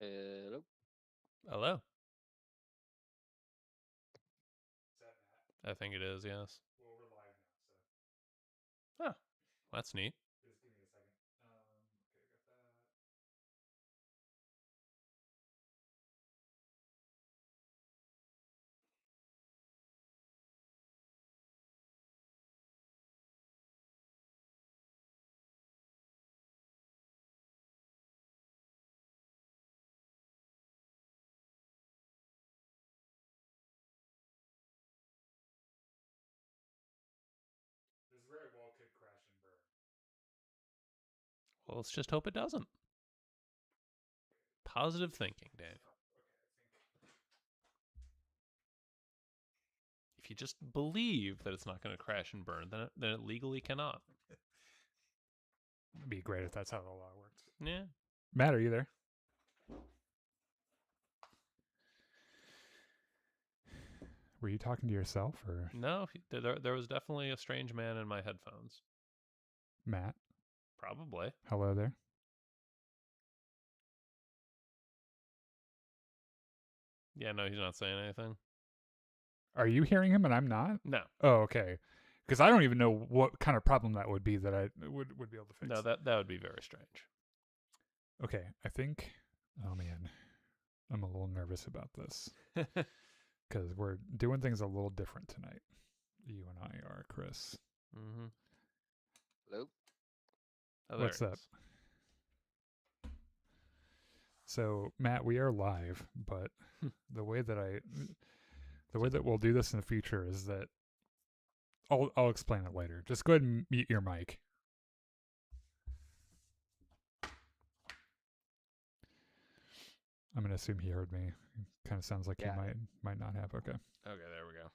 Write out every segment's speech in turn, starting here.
Hello. Hello. Is that Matt? I think it is, yes. Well, we're live now, so Oh, that's neat. just give me a second. Okay, got that. This very well could crash and burn. Well, let's just hope it doesn't. Positive thinking, Daniel. Okay, If you just believe that it's not going to crash and burn, then it legally cannot. It'd be great if that's how the law works. Yeah. Matt, are you there? Were you talking to yourself or No, there was definitely a strange man in my headphones. Matt? Probably. Hello there. Yeah, no, he's not saying anything. Are you hearing him and I'm not? No. Oh, okay. Because I don't even know what kind of problem that would be that I would be able to fix. No, that would be very strange. Okay, I think. Oh man, I'm a little nervous about this because we're doing things a little different tonight. You and I are, Chris. Mm-hmm. Hello. Oh, What's up? So, Matt, we are live, but the way that we'll do this in the future is that I'll explain it later. Just go ahead and mute your mic. I'm gonna assume he heard me. Kind of sounds like Yeah. he might not have. Okay. Okay, there we go.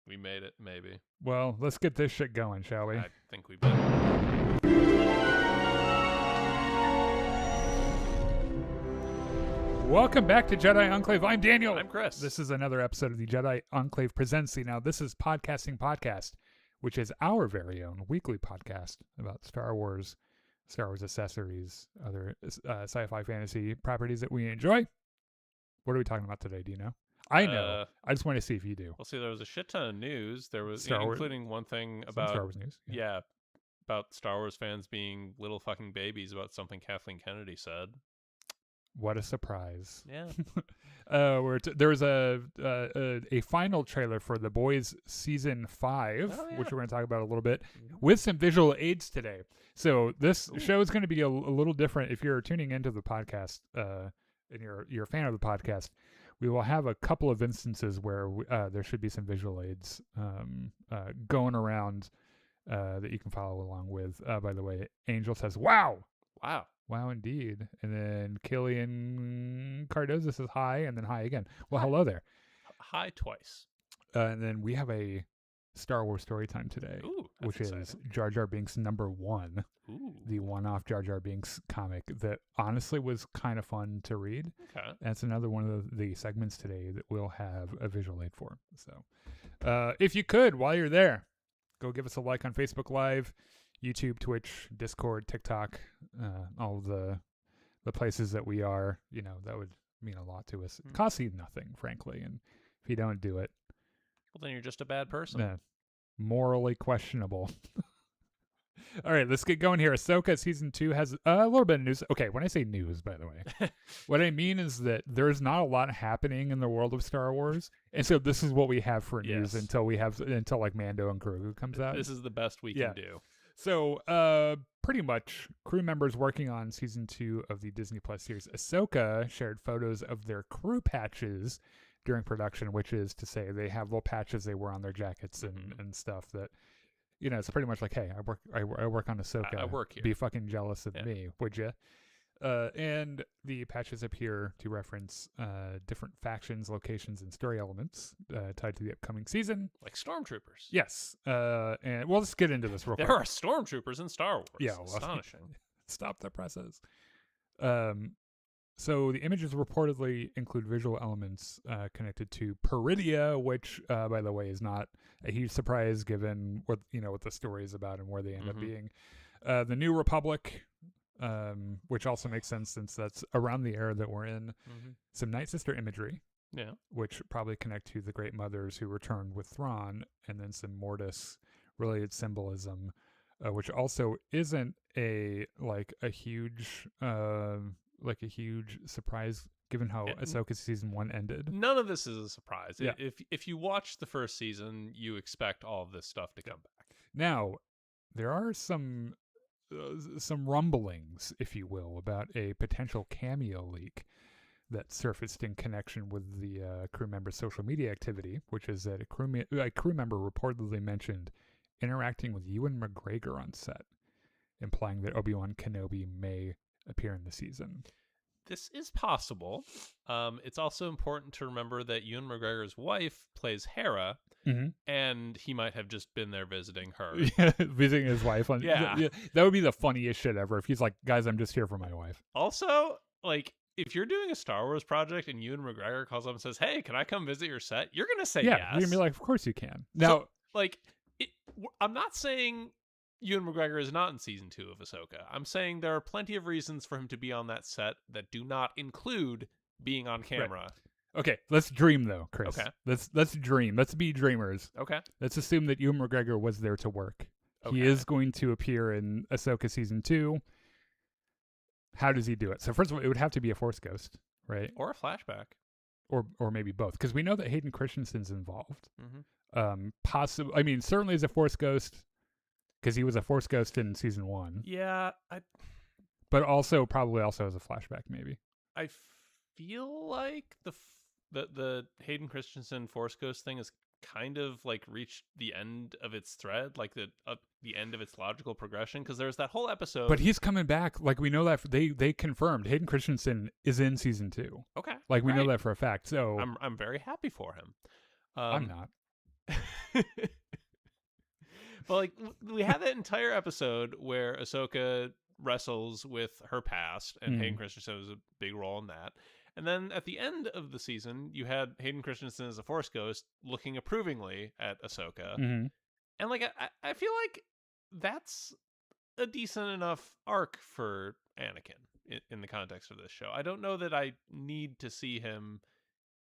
We made it, maybe. Well, let's get this shit going, shall we? I think we better. Welcome back to Jedi Enclave. I'm Daniel. I'm Chris. This is another episode of the Jedi Enclave Presents. Now, this is Podcasting Podcast, which is our very own weekly podcast about Star Wars accessories, other sci-fi fantasy properties that we enjoy. What are we talking about today? Do you know? I know. I just want to see if you do. Well, see, there was a shit ton of news. There was, Star Wars- including one thing about Star Wars news. Yeah, about Star Wars fans being little fucking babies about something Kathleen Kennedy said. What a surprise. Yeah. There was a final trailer for The Boys Season 5, Oh, yeah. which we're going to talk about a little bit, with some visual aids today. So this show is going to be a little different. If you're tuning into the podcast and you're a fan of the podcast, we will have a couple of instances where there should be some visual aids going around that you can follow along with. By the way, Angel says, "Wow." Wow. Wow, indeed. And then Killian Cardoza says hi, and then hi again. Well, hello there. Hi twice. And then we have a Star Wars story time today, Ooh, that's which exciting. is Jar Jar Binks #1, Ooh. the one-off Jar Jar Binks comic that honestly was kind of fun to read. Okay. And it's another one of the segments today that we'll have a visual aid for. So if you could, while you're there, go give us a like on Facebook Live, YouTube, Twitch, Discord, TikTok, all the places that we are. You know, that would mean a lot to us. It costs you nothing, frankly, and if you don't do it, Well, then you're just a bad person. morally questionable. All right, let's get going here. Ahsoka Season 2 has a little bit of news. Okay, when I say news, by the way, what I mean is that there's not a lot happening in the world of Star Wars. And so this is what we have for news Yes. until like Mando and Grogu comes out. This is the best we Yeah. can do. So, pretty much, crew members working on Season 2 of the Disney Plus series Ahsoka shared photos of their crew patches during production, which is to say they have little patches they wear on their jackets and stuff that, you know, it's pretty much like, hey, I work on Ahsoka. I work here. Be fucking jealous of Yeah. me, would you? And the patches appear to reference different factions, locations, and story elements tied to the upcoming season. Like stormtroopers. Yes. And well, let's get into this real quick. There are stormtroopers in Star Wars. Yeah, well, Astonishing. Stop the presses. So the images reportedly include visual elements connected to Peridia, which, by the way, is not a huge surprise given what the story is about and where they end up being. The New Republic, which also makes sense since that's around the era that we're in. Mm-hmm. Some Night Sister imagery, Yeah. which probably connect to the Great Mothers who returned with Thrawn, and then some Mortis-related symbolism, which also isn't a huge surprise given how Ahsoka season 1 ended. None of this is a surprise. Yeah. If you watch the first season, you expect all of this stuff to come back. Now, there are some rumblings, if you will, about a potential cameo leak that surfaced in connection with the crew member's social media activity, which is that a crew member reportedly mentioned interacting with Ewan McGregor on set, implying that Obi-Wan Kenobi may appear in the season. This is possible. It's also important to remember that Ewan McGregor's wife plays Hera, and he might have just been there visiting her. Yeah, visiting his wife. Yeah. That would be the funniest shit ever if he's like, guys, I'm just here for my wife. Also, like, if you're doing a Star Wars project and Ewan McGregor calls up and says, hey, can I come visit your set? You're going to say yes. You're going to be like, of course you can. Now, I'm not saying Ewan McGregor is not in season 2 of Ahsoka. I'm saying there are plenty of reasons for him to be on that set that do not include being on camera. Right. Okay, let's dream though, Chris. Okay. Let's dream. Let's be dreamers. Okay. Let's assume that Ewan McGregor was there to work. Okay. He is going to appear in Ahsoka season 2. How does he do it? So first of all, it would have to be a Force ghost, right? Or a flashback. Or maybe both, because we know that Hayden Christensen's involved. Mm-hmm. Possibly, I mean, certainly as a Force ghost, because he was a Force ghost in season 1. Yeah, but also probably also as a flashback, maybe. I feel like the Hayden Christensen Force Ghost thing has kind of like reached the end of its thread, like the end of its logical progression, because there's that whole episode. But he's coming back. Like, we know that they confirmed Hayden Christensen is in season 2. Okay, like we know that for a fact. So I'm very happy for him. I'm not. But like, we had that entire episode where Ahsoka wrestles with her past, and Hayden Christensen was a big role in that. And then at the end of the season, you had Hayden Christensen as a Force ghost looking approvingly at Ahsoka. And like, I feel like that's a decent enough arc for Anakin in the context of this show. I don't know that I need to see him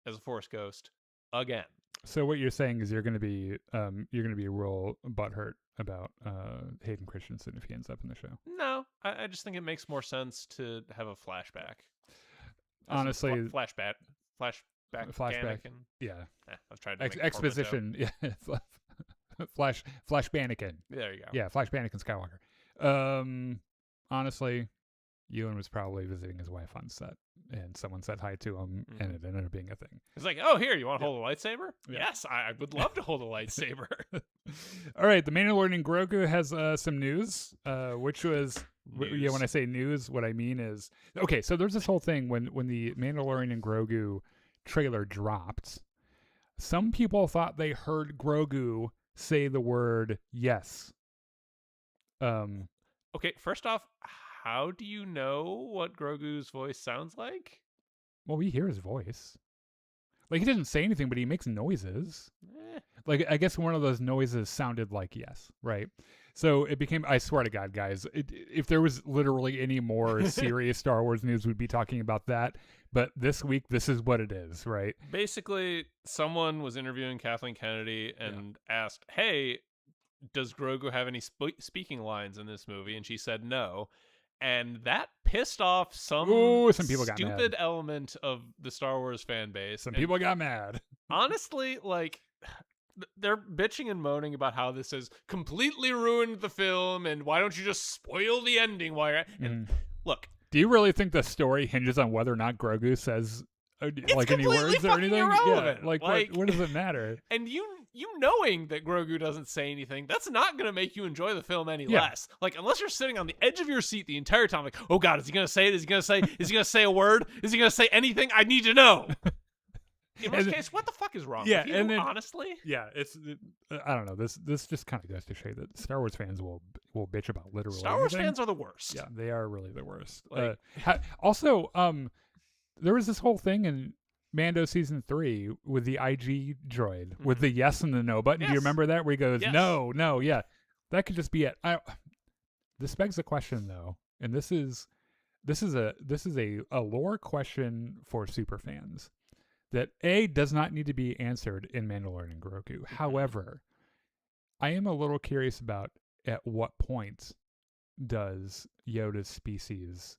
as a Force ghost again. So what you're saying is you're going to be real butthurt about Hayden Christensen if he ends up in the show. No, I just think it makes more sense to have a flashback. Honestly, flashback. Anakin. Yeah, I've tried to make exposition. Yeah, Flash Bannikin. There you go. Yeah, Flash Bannikin Skywalker. Honestly, Ewan was probably visiting his wife on set, and someone said hi to him, and it ended up being a thing. It's like, oh, here, you want to hold a lightsaber? Yeah. Yes, I would love to hold a lightsaber. All right, the Mandalorian and Grogu has some news, which was... Yeah, when I say news, what I mean is... Okay, so there's this whole thing when the Mandalorian and Grogu trailer dropped. Some people thought they heard Grogu say the word yes. Okay, first off, how do you know what Grogu's voice sounds like? Well, we hear his voice. Like, he doesn't say anything, but he makes noises. Like, I guess one of those noises sounded like yes, right? So it became, I swear to God, guys, if there was literally any more serious Star Wars news, we'd be talking about that. But this week, this is what it is, right? Basically, someone was interviewing Kathleen Kennedy and asked, hey, does Grogu have any speaking lines in this movie? And she said no. And that pissed off some people got stupid mad. Element of the Star Wars fan base. Some people got mad. Honestly, like, they're bitching and moaning about how this has completely ruined the film, and why don't you just spoil the ending? And look, do you really think the story hinges on whether or not Grogu says like any words or anything? Irrelevant. Yeah, like what does it matter? And you knowing that Grogu doesn't say anything, that's not going to make you enjoy the film any less. Like, unless you're sitting on the edge of your seat the entire time, like, oh God, is he going to say it? Is he going to say a word? Is he going to say anything? I need to know. In which case, what the fuck is wrong with you, and then, honestly? Yeah, I don't know. This just kind of goes to show that Star Wars fans will bitch about literally Star Wars anything. fans are the worst. Yeah, they are really the worst. Like, also, there was this whole thing in Mando season 3 with the IG droid with the yes and the no button. Yes. Do you remember that? Where he goes, yes. no, yeah. That could just be it. This begs the question, though. and this is a lore question for super fans that does not need to be answered in Mandalorian and Grogu. However, I am a little curious about at what point does Yoda's species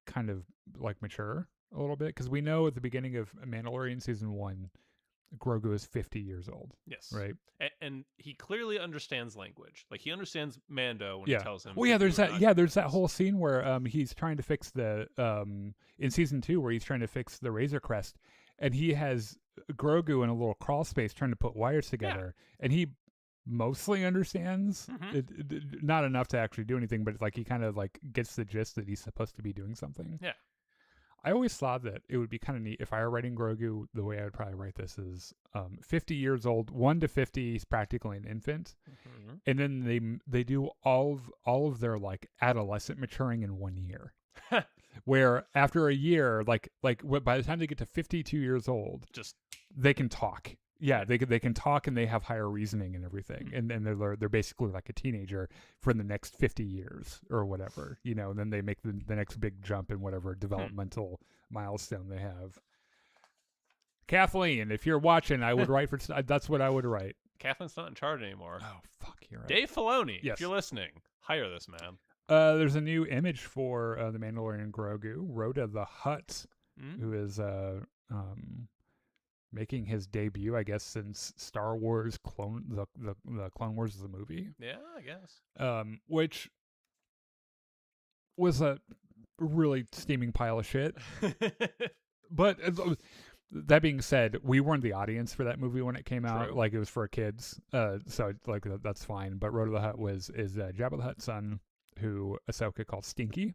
kind of like mature a little bit, because we know at the beginning of Mandalorian season 1 Grogu is 50 years old. Yes. Right. And he clearly understands language. Like, he understands Mando when Yeah. he tells him. Well, yeah, there's that whole scene where he's trying to fix the in season 2 where he's trying to fix the Razor Crest, and he has Grogu in a little crawl space trying to put wires together, and he mostly understands not enough to actually do anything, but it's like he kind of like gets the gist that he's supposed to be doing something. Yeah. I always thought that it would be kind of neat if I were writing Grogu. The way I would probably write this is 50 years old, 1 to 50, he's practically an infant, and then they do all of their like adolescent maturing in 1 year, where after a year, like by the time they get to 52 years old, just they can talk. Yeah, they can talk, and they have higher reasoning and everything, and they're basically like a teenager for the next 50 years or whatever, you know. And then they make the next big jump in whatever developmental milestone they have. Kathleen, if you're watching, I would write for that's what I would write. Kathleen's not in charge anymore. Oh fuck, you're right. Dave Filoni, yes. If you're listening, hire this man. There's a new image for the Mandalorian Grogu, Rhoda the Hutt, who is making his debut, I guess, since Star Wars the Clone Wars is a movie. Yeah, I guess. Which was a really steaming pile of shit. But that being said, we weren't the audience for that movie when it came out. Like, it was for kids, so like that's fine. But Rhoda the Hutt is Jabba the Hutt's son, who Ahsoka called Stinky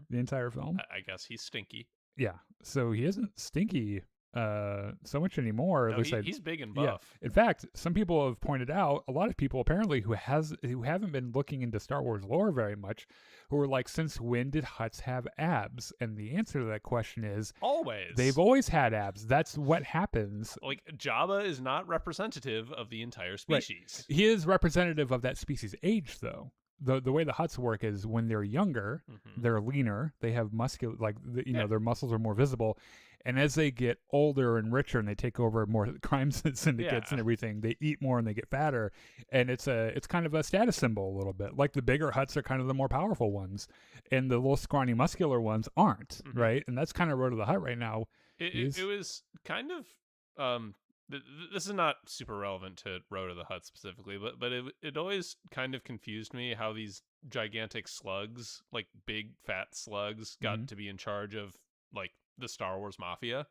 the entire film. I guess he's stinky. Yeah, so he isn't stinky so much anymore. No, he's big and buff. Yeah. In fact, some people have pointed out, a lot of people apparently who haven't been looking into Star Wars lore very much, who are like, since when did Hutts have abs? And the answer to that question is always. They've always had abs. That's what happens. Like, Jabba is not representative of the entire species. Right. He is representative of that species' age, though. The way the Hutts work is when they're younger, they're leaner, they have muscular, like know, their muscles are more visible. And as they get older and richer and they take over more crime syndicates and everything, they eat more and they get fatter. And it's kind of a status symbol a little bit. Like, the bigger Hutts are kind of the more powerful ones, and the little scrawny muscular ones aren't, right? And that's kind of Rhoda the Hutt right now. It was kind of this is not super relevant to Rhoda the Hutt specifically, but it always kind of confused me how these gigantic slugs, like big fat slugs, got to be in charge of like the Star Wars mafia.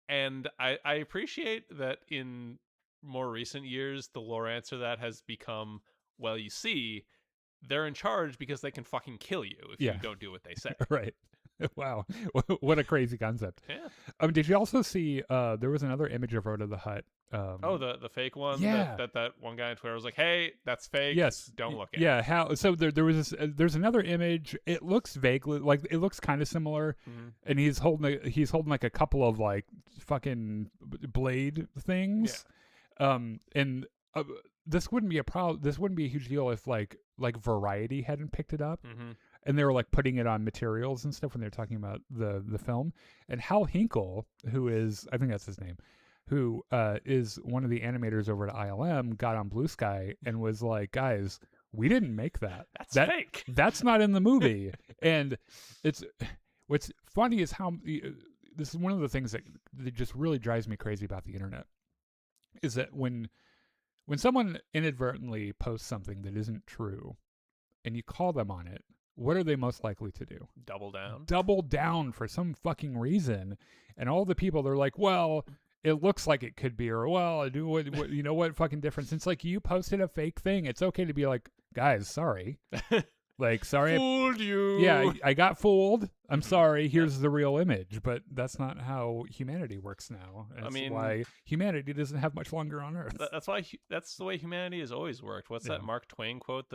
And I appreciate that in more recent years the lore answer to that has become, well, you see, they're in charge because they can fucking kill you if you don't do what they say. Right. Wow. What a crazy concept. Yeah. Did you also see there was another image of Rhoda the Hutt? The fake one. Yeah. That one guy on Twitter was like, "Hey, that's fake. Yes. Don't look at it." Yeah. How? So there was there's another image. It looks vaguely like, it looks kind of similar, and he's holding like a couple of like fucking blade things. Yeah. And this wouldn't be a problem. This wouldn't be a huge deal if like Variety hadn't picked it up. And they were like putting it on materials and stuff when they were talking about the film. And Hal Hinkle, who is, I think that's his name, who is one of the animators over at ILM, got on Blue Sky and was like, guys, we didn't make that. That's fake. That's not in the movie. And what's funny is how, this is one of the things that just really drives me crazy about the internet, is that when someone inadvertently posts something that isn't true and you call them on it, what are they most likely to do? Double down. Double down for some fucking reason. And all the people, they're like, well, it looks like it could be, or, well, I do what you know, what fucking difference? It's like, you posted a fake thing. It's okay to be like, guys, sorry. Like, sorry. Fooled you. Yeah, I got fooled. I'm sorry. Here's the real image. But that's not how humanity works now. That's why humanity doesn't have much longer on Earth. That's the way humanity has always worked. What's that Mark Twain quote?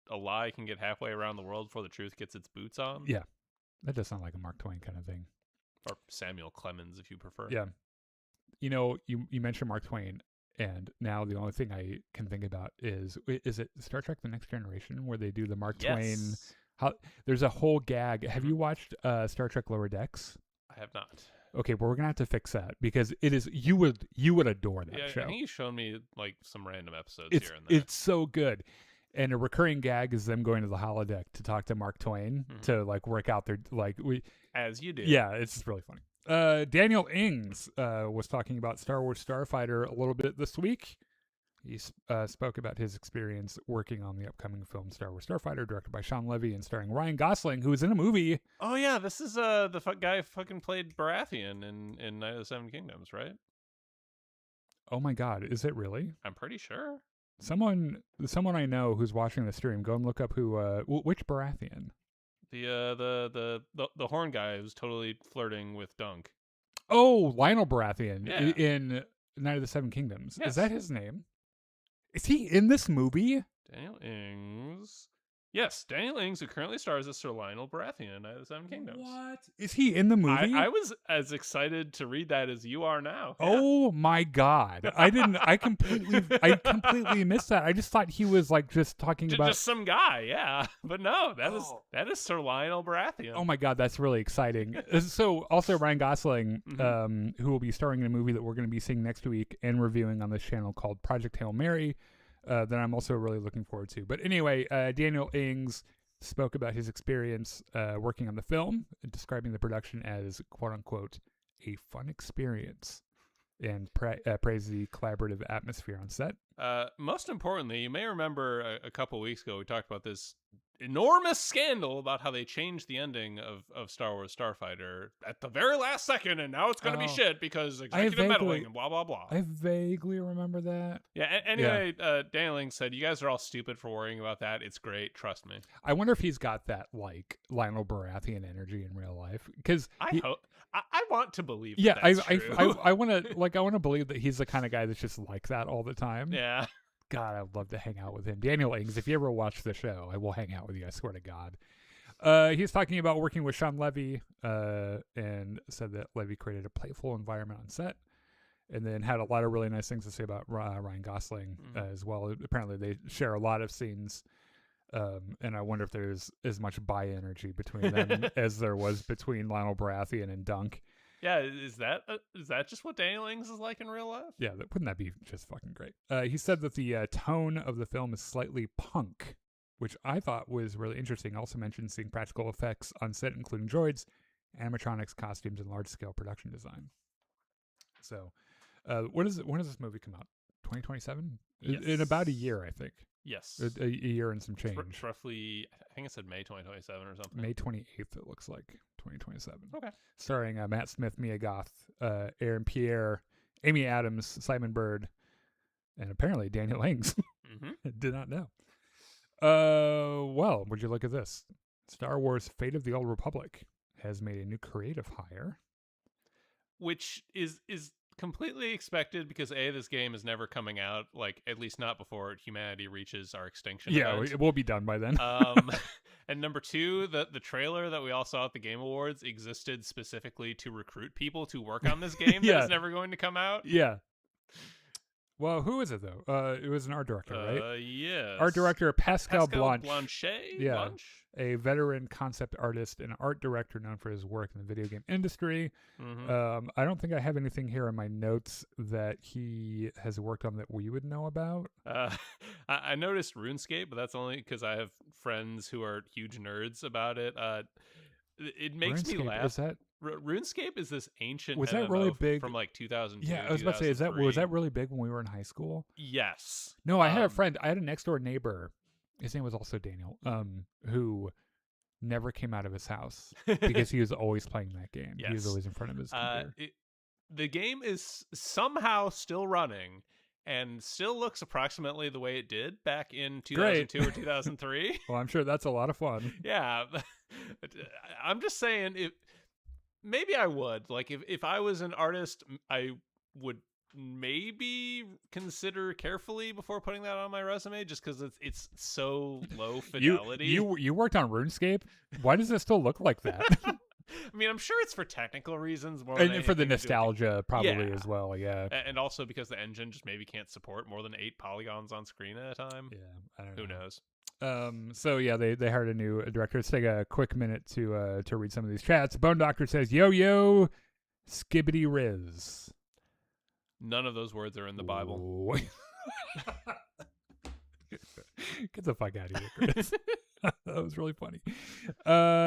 A lie can get halfway around the world before the truth gets its boots on. Yeah, that does sound like a Mark Twain kind of thing. Or Samuel Clemens, if you prefer. Yeah. You know, you mentioned Mark Twain, and now the only thing I can think about is it Star Trek The Next Generation, where they do the Mark Twain There's a whole gag. Have you watched Star Trek Lower Decks? I have not. Okay, well, we're gonna have to fix that because it is you would adore that show. I think you've shown me like some random episodes It's here and there. it's so good. And a recurring gag is them going to the holodeck to talk to Mark Twain to like work out their as you do. Yeah, it's really funny. Daniel Ings was talking about Star Wars Starfighter a little bit this week. He spoke about his experience working on the upcoming film Star Wars Starfighter, directed by Sean Levy and starring Ryan Gosling, who is in a movie. Oh yeah, this is the guy who fucking played Baratheon in Night of the Seven Kingdoms, right? Oh my God, is it really? I'm pretty sure. Someone I know who's watching the stream, go and look up who which Baratheon. The horn guy who's totally flirting with Dunk. Oh, Lionel Baratheon Yeah. in Night of the Seven Kingdoms. Yes. Is that his name? Is he in this movie? Daniel Ings. Yes, Daniel Ings, who currently stars as Sir Lionel Baratheon in Night of the Seven Kingdoms. What? Is he in the movie? I was as excited to read that as you are now. Yeah. Oh my God. I completely missed that. I just thought he was like just talking about just some guy, yeah. But no, that is Sir Lionel Baratheon. Oh my God, that's really exciting. So also Ryan Gosling, who will be starring in a movie that we're going to be seeing next week and reviewing on this channel called Project Hail Mary, that I'm also really looking forward to. But anyway, Daniel Ings spoke about his experience working on the film, describing the production as quote unquote a fun experience, and praised the collaborative atmosphere on set. Most importantly, you may remember a couple weeks ago we talked about this enormous scandal about how they changed the ending of Star Wars Starfighter at the very last second, and now it's going to be shit because executive meddling and blah blah blah. I vaguely remember that. Yeah. Anyway, Daniel Ings said, "You guys are all stupid for worrying about that. It's great. Trust me." I wonder if he's got that like Lionel Baratheon energy in real life, because I want to believe. Yeah, that's true. I want to believe that he's the kind of guy that's just like that all the time. Yeah. God, I'd love to hang out with him. Daniel Ings, if you ever watch the show, I will hang out with you. I swear to God. He's talking about working with Sean Levy, and said that Levy created a playful environment on set, and then had a lot of really nice things to say about Ryan Gosling as well. Apparently, they share a lot of scenes, and I wonder if there's as much bi energy between them as there was between Lionel Baratheon and Dunk. Yeah, is that just what Daniel Ings is like in real life? Yeah, wouldn't that be just fucking great? He said that the tone of the film is slightly punk, which I thought was really interesting. Also mentioned seeing practical effects on set, including droids, animatronics, costumes, and large-scale production design. So, when does this movie come out? 2027? Yes. In about a year, I think. Yes. A year and some change. Roughly, I think it said May 2027 or something. May 28th, it looks like. 2027. Okay. Starring Matt Smith, Mia Goth, Aaron Pierre, Amy Adams, Simon Bird, and apparently Daniel Ings. Did not know. Well, would you look at this? Star Wars Fate of the Old Republic has made a new creative hire. Which is completely expected because this game is never coming out, like at least not before humanity reaches our extinction. Yeah, event. it will be done by then. And number two, the trailer that we all saw at the Game Awards existed specifically to recruit people to work on this game that is never going to come out. Yeah. Well, who is it though? It was an art director, right? Yes. Art director Pascal Blanche. Blanchet? Yeah. Blanche? A veteran concept artist and art director known for his work in the video game industry. I don't think I have anything here in my notes that he has worked on that we would know about. I noticed RuneScape, but that's only because I have friends who are huge nerds about it. It makes RuneScape, me laugh. Is that RuneScape is this ancient was MMO that really big from like 2002? Yeah, I was about to say, was that really big when we were in high school? Yes. No, I had a friend. I had a next door neighbor. His name was also Daniel. Who never came out of his house because he was always playing that game. Yes. He was always in front of his computer. The game is somehow still running and still looks approximately the way it did back in 2002 or 2003. Well, I'm sure that's a lot of fun. Yeah. I'm just saying, maybe I would. Like, if I was an artist, I would maybe consider carefully before putting that on my resume, just because it's so low fidelity. You worked on RuneScape? Why does it still look like that? I mean, I'm sure it's for technical reasons more and than for the nostalgia probably as well. Yeah, and also because the engine just maybe can't support more than 8 polygons on screen at a time. Yeah, I don't know. Who knows? So yeah, they hired a new director. Let's take a quick minute to read some of these chats. Bone Doctor says, "Yo yo, skibbity riz." None of those words are in the Bible. Get the fuck out of here, Chris. That was really funny.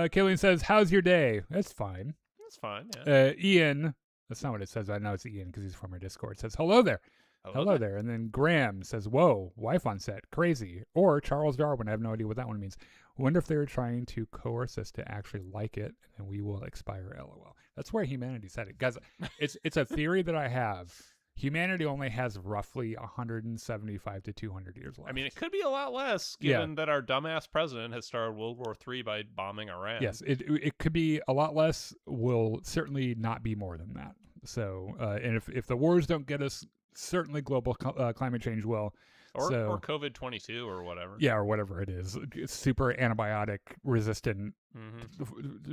Killian says, "How's your day?" That's fine. That's fine. Yeah. Ian, that's not what it says. I know it's Ian because he's from our Discord. Says, "Hello there." Hello there. And then Graham says, "Whoa, wife on set, crazy." Or Charles Darwin, I have no idea what that one means. Wonder if they were trying to coerce us to actually like it, and then we will expire. LOL. That's where humanity's headed, guys. It's a theory that I have. Humanity only has roughly 175 to 200 years left. I mean, it could be a lot less, given that our dumbass president has started World War III by bombing Iran. Yes, it could be a lot less. Will certainly not be more than that. So, and if the wars don't get us, certainly global climate change will. Or COVID-22 or whatever. Yeah, or whatever it is. Super antibiotic resistant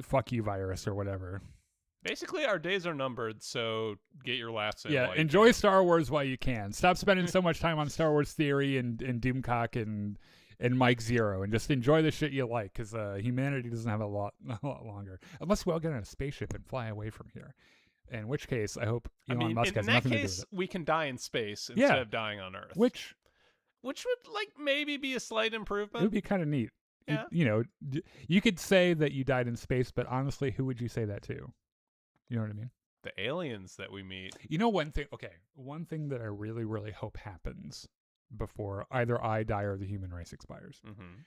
fuck you virus or whatever. Basically, our days are numbered, so get your laughs in. Yeah, enjoy Star Wars while you can. Stop spending so much time on Star Wars Theory and Doomcock and Mike Zero, and just enjoy the shit you like, because humanity doesn't have a lot longer. Unless we all get on a spaceship and fly away from here. In which case, I hope Elon Musk has nothing to do with it. In that case, we can die in space instead of dying on Earth. Which would maybe be a slight improvement. It would be kind of neat. Yeah. You could say that you died in space, but honestly, who would you say that to? You know what I mean? The aliens that we meet. You know, one thing that I really, really hope happens before either I die or the human race expires. Mm-hmm.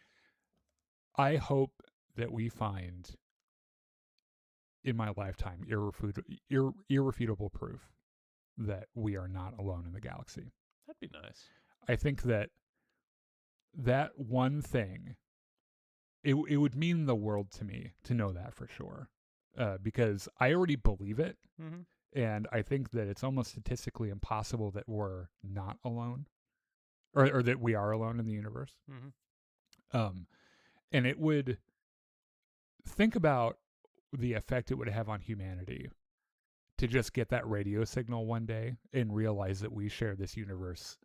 I hope that we find in my lifetime irrefutable proof that we are not alone in the galaxy. That'd be nice. I think that one thing, it would mean the world to me to know that for sure. Because I already believe it, and I think that it's almost statistically impossible that we're not alone, or that we are alone in the universe. And it would, think about the effect it would have on humanity to just get that radio signal one day and realize that we share this universe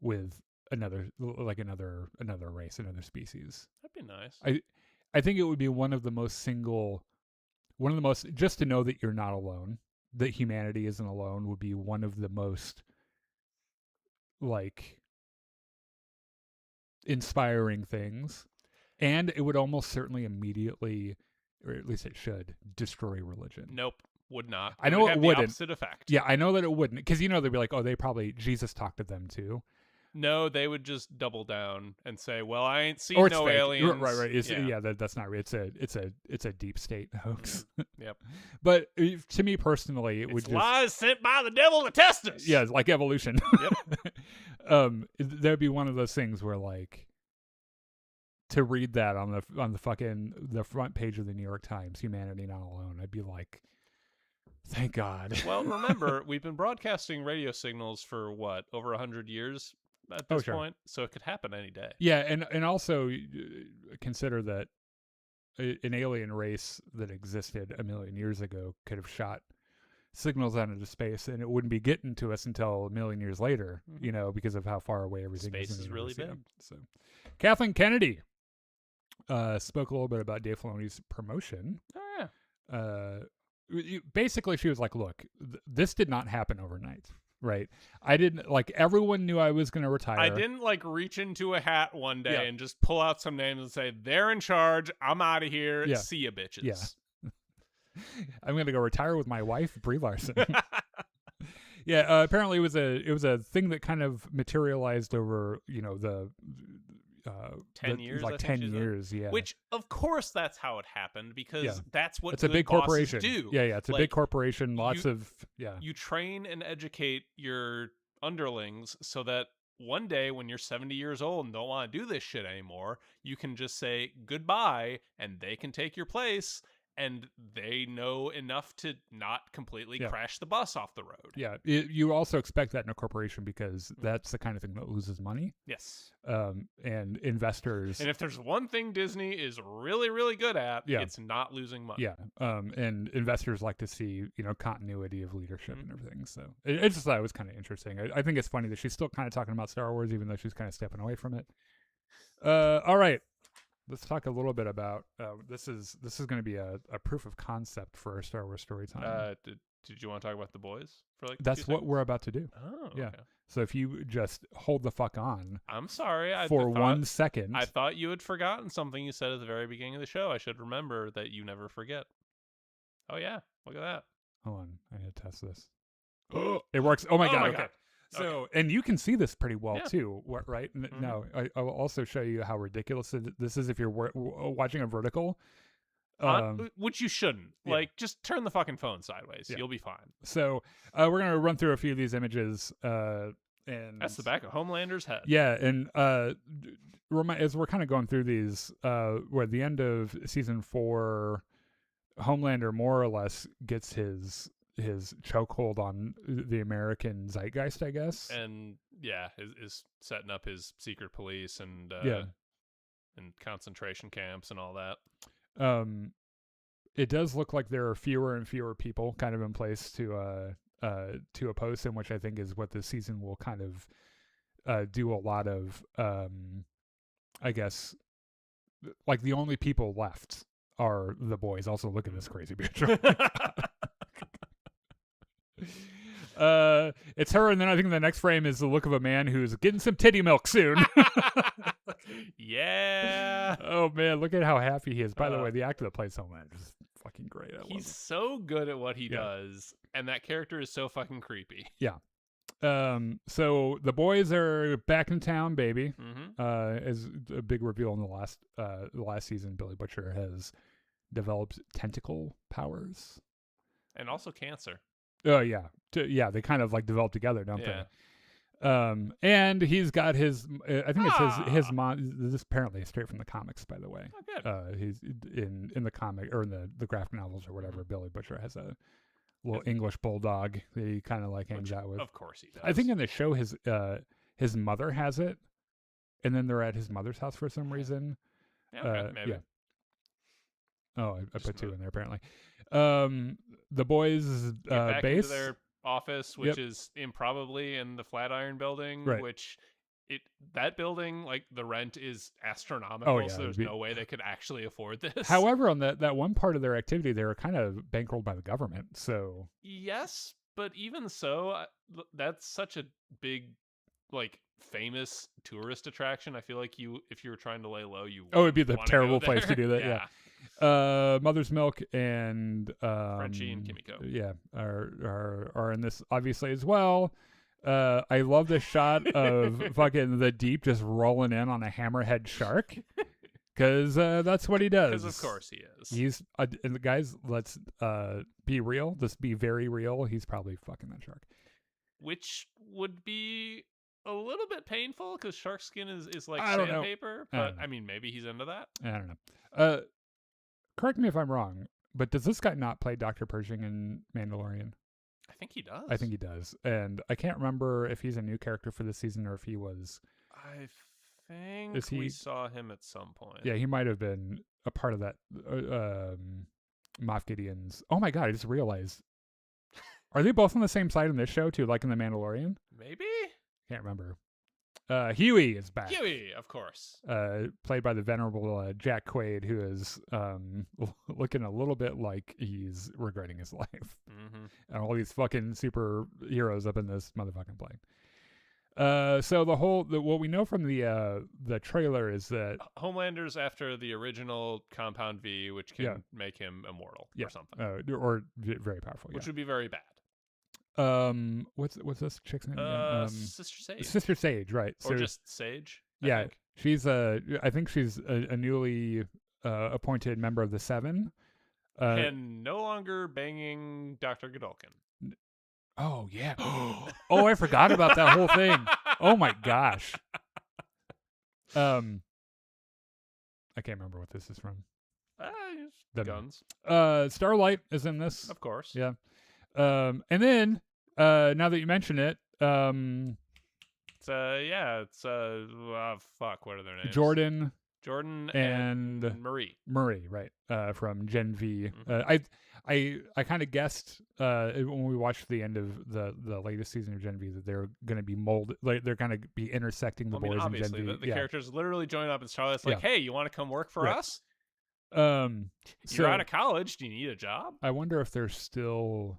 with another race, another species. That'd be nice. I think it would be one of the most, just to know that you're not alone, that humanity isn't alone, would be one of the most, inspiring things. And it would almost certainly immediately, or at least it should, destroy religion. Nope, would not. I know it wouldn't. The opposite effect. Yeah, I know that it wouldn't. Because, they'd be like, oh, Jesus talked to them too. No, they would just double down and say, "Well, I ain't seen no aliens." Right. That's not real. It's a deep state hoax. Yep. But to me personally, it would just lies sent by the devil to test us. Yeah, like evolution. Yep. There'd be one of those things where to read that on the front page of the New York Times, humanity not alone, I'd be like, thank God. Well, remember, we've been broadcasting radio signals for over 100 years at this point, so it could happen any day. Yeah, and also consider that an alien race that existed 1 million years ago could have shot signals out into space, and it wouldn't be getting to us until 1 million years later, because of how far away everything is. Space is really big. So, Kathleen Kennedy spoke a little bit about Dave Filoni's promotion. Oh, yeah. Basically, she was like, look, this did not happen overnight. Right. I didn't, everyone knew I was going to retire. I didn't reach into a hat one day and just pull out some names and say, they're in charge. I'm out of here. Yeah. See ya, bitches. Yeah. I'm going to go retire with my wife, Brie Larson. Yeah. Apparently it was a thing that kind of materialized over, the 10 years. 10 years. Yeah. Which, of course, that's how it happened, because that's what it's a big corporation. Do. Yeah. It's a big corporation. You train and educate your underlings so that one day when you're 70 years old and don't want to do this shit anymore, you can just say goodbye and they can take your place. And they know enough to not completely crash the bus off the road. Yeah, you also expect that in a corporation, because that's the kind of thing that loses money. Yes. And investors. And if there's one thing Disney is really, really good at, it's not losing money. Yeah. And investors like to see, continuity of leadership and everything. So I just thought it was kind of interesting. I think it's funny that she's still kind of talking about Star Wars, even though she's kind of stepping away from it. All right. Let's talk a little bit about this is going to be a proof of concept for our Star Wars story time. Did you want to talk about the boys for like? That's what we're about to do. Oh, yeah. Okay. So if you just hold the fuck on. I'm sorry. For 1 second. I thought you had forgotten something you said at the very beginning of the show. I should remember that you never forget. Oh yeah, look at that. Hold on, I need to test this. It works. Oh my god. Okay. So, okay. And you can see this pretty well Yeah. too, right? No, I will also show you how ridiculous this is if you're watching a vertical. Which you shouldn't. Yeah. Like, just turn the fucking phone sideways. Yeah. You'll be fine. So we're gonna run through a few of these images. And that's the back of Homelander's head. Yeah, and as we're kind of going through these, where at the end of season 4, Homelander more or less gets his chokehold on the American zeitgeist, I guess. And yeah, is setting up his secret police and and concentration camps and all that. It does look like there are fewer and fewer people kind of in place to oppose him, which I think is what this season will kind of do a lot of. I guess like the only people left are the boys. Also, look at this crazy bitch. It's her, and then I think the next frame is the look of a man who's getting some titty milk soon. Yeah. Oh man, look at how happy he is. By the way, the actor that plays Homelander is fucking great. He's so good at what he does, and that character is so fucking creepy. Yeah. So the boys are back in town, baby. Mm-hmm. As a big reveal in the last season, Billy Butcher has developed tentacle powers, and also cancer. Oh yeah, they kind of like develop together, don't Yeah. they? And he's got his. I think it's his mom. This apparently is straight from the comics, by the way. Oh, good. He's in the comic or in the graphic novels or whatever. Billy Butcher has a little English bulldog that he kind of like hangs out with. Of course he does. I think in the show his mother has it, and then they're at his mother's house for some reason. Yeah, okay, maybe. Yeah. Oh, I put 2 in there apparently. The boys' back base. Into their office, which is improbably in the Flatiron Building, right. Which that building, like the rent is astronomical. Oh, yeah, so there's no way they could actually afford this. However, on that one part of their activity, they were kind of bankrolled by the government. So yes, but even so, that's such a big, like, famous tourist attraction. I feel like if you were trying to lay low, it'd be the terrible place to do that. Yeah. Mother's Milk and Frenchie and Kimiko. Yeah, are in this obviously as well. I love the shot of fucking the Deep just rolling in on a hammerhead shark because that's what he does. Because of course he is. He's and the guys. Let's be real. Just be very real. He's probably fucking that shark, which would be a little bit painful because shark skin is like sandpaper. But I mean, maybe he's into that. I don't know. Correct me if I'm wrong, but does this guy not play Dr. Pershing in Mandalorian? I think he does. I think he does. And I can't remember if he's a new character for this season or if he was. I think we saw him at some point. Yeah, he might have been a part of that Moff Gideon's. Oh my god, I just realized. Are they both on the same side in this show too, like in The Mandalorian? Maybe? Can't remember. Huey is back. Huey, of course. Played by the venerable Jack Quaid, who is looking a little bit like he's regretting his life. Mm-hmm. And all these fucking superheroes up in this motherfucking plane. So what we know from the trailer is that Homelander's after the original Compound V, which can make him immortal or something. Or very powerful. Which would be very bad. What's this chick's name? Sister Sage. Sister Sage, right? Or just Sage. I think. She's I think she's a newly appointed member of the Seven. And no longer banging Dr. Godolkin. Oh yeah. Oh, I forgot about that whole thing. Oh my gosh. I can't remember what this is from. Guns. Starlight is in this, of course. Yeah. And then now that you mention it, it's fuck, what are their names? Jordan Jordan and Marie. Murray, right? From Gen V. Mhm. I kind of guessed when we watched the end of the latest season of Gen V that they're going to be molded, like they're going to be intersecting the Well, I mean, boys in Gen obviously, V. the characters literally join up, and Charlotte's like, Yeah. "Hey, you want to come work for Right. us? You're So out of college. Do you need a job?" I wonder if they're still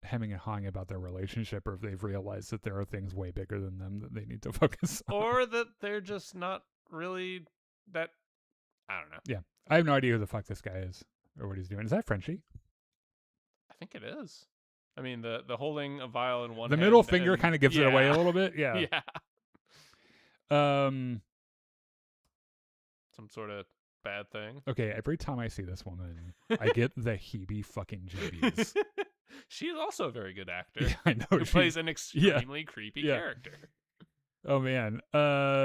hemming and hawing about their relationship, or if they've realized that there are things way bigger than them that they need to focus on. Or that they're just not really that. I don't know. Yeah, I have no idea who the fuck this guy is or what he's doing. Is that Frenchie? I think it is. I mean, the holding a vial in one The hand. middle finger and- kind of gives it away a little bit. Yeah. Yeah. Um. Some sort of bad thing. Okay. Every time I see this woman, I get the heebie fucking jibbies. She is also a very good actor. Yeah, I know. Who plays an extremely creepy character. Oh man.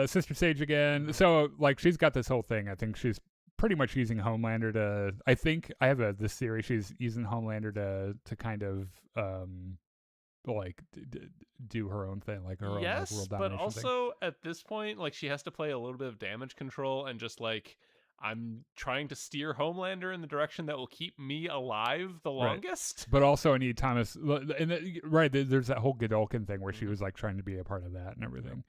Sister Sage again. So like she's got this whole thing. I think she's pretty much using Homelander to. I think I have this theory. She's using Homelander to kind of like do her own thing, like her own like, world but domination also at this point, like she has to play a little bit of damage control and just like I'm trying to steer Homelander in the direction that will keep me alive the longest. But also I need Thomas, and right, there's that whole Godolkin thing where she was like trying to be a part of that and everything.